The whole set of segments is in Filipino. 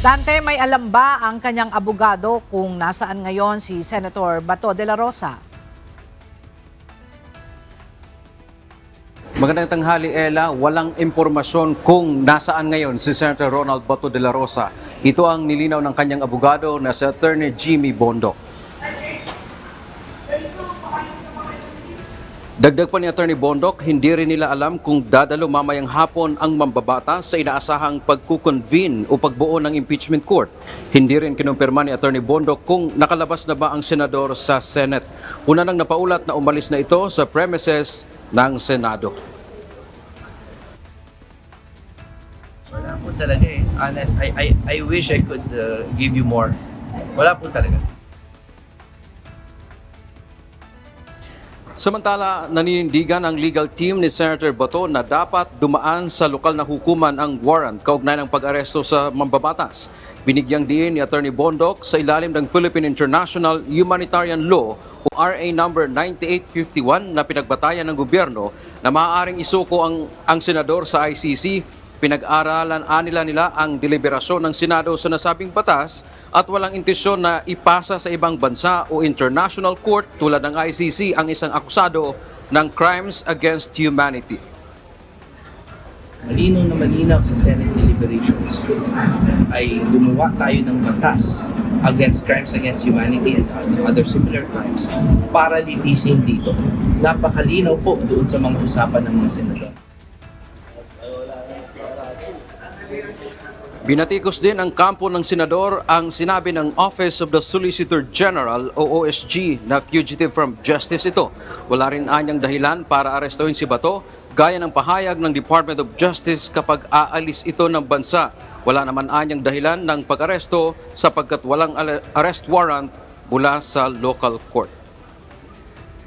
Dante, may alam ba ang kanyang abogado kung nasaan ngayon si Senator Bato de la Rosa? Magandang tanghali, Ella. Walang impormasyon kung nasaan ngayon si Senator Ronald Bato de la Rosa. Ito ang nilinaw ng kanyang abogado na si Attorney Jimmy Bondoc. Dagdag pa ni Attorney Bondoc, hindi rin nila alam kung dadalo mamayang hapon ang mambabatas sa inaasahang pagkukonvene o pagbuo ng impeachment court. Hindi rin kinumpirma ni Attorney Bondoc kung nakalabas na ba ang senador sa Senate. Una nang napaulat na umalis na ito sa premises ng Senado. Wala po talaga eh. Honest, I wish I could give you more. Wala po talaga. Samantala, naninindigan ang legal team ni Senator Bato na dapat dumaan sa lokal na hukuman ang warrant kaugnay ng pag-aresto sa mambabatas. Binigyang diin ni Attorney Bondoc sa ilalim ng Philippine International Humanitarian Law o RA number 9851 na pinagbatayan ng gobyerno na maaaring isuko ang senador sa ICC. Pinag-aralan nila ang deliberasyon ng Senado sa nasabing batas at walang intensyon na ipasa sa ibang bansa o international court tulad ng ICC ang isang akusado ng crimes against humanity. Malinaw na malinaw sa Senate deliberations ay gumawa tayo ng batas against crimes against humanity and other similar crimes para litisin dito. Napakalinaw po doon sa mga usapan ng mga senador. Binatikos din ang kampo ng senador ang sinabi ng Office of the Solicitor General o OSG na fugitive from justice ito. Wala rin anyang dahilan para arestuhin si Bato gaya ng pahayag ng Department of Justice kapag aalis ito ng bansa. Wala naman anyang dahilan ng pag-aresto sapagkat walang arrest warrant mula sa local court.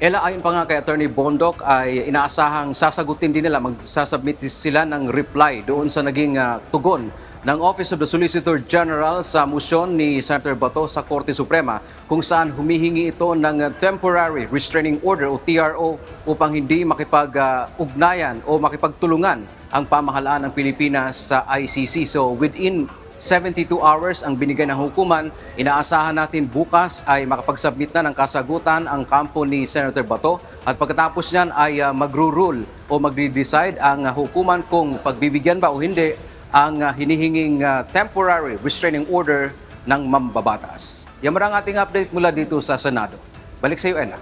Ella, ayon pa nga kay Attorney Bondoc ay inaasahang sasagutin din nila, magsasubmit sila ng reply doon sa naging tugon ng Office of the Solicitor General sa musyon ni Senator Bato sa Korte Suprema kung saan humihingi ito ng Temporary Restraining Order o TRO upang hindi makipag-ugnayan o makipagtulungan ang pamahalaan ng Pilipinas sa ICC. So within 72 hours ang binigay ng hukuman, inaasahan natin bukas ay makapagsubmit na ng kasagutan ang kampo ni Senator Bato at pagkatapos niyan ay magro-rule o magde-decide ang hukuman kung pagbibigyan ba o hindi ang hinihinging temporary restraining order ng mambabatas. Yan ang ating update mula dito sa Senado. Balik sa iyo, Ella.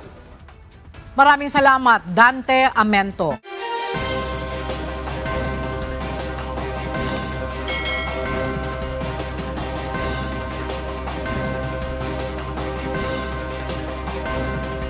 Maraming salamat, Dante Amento.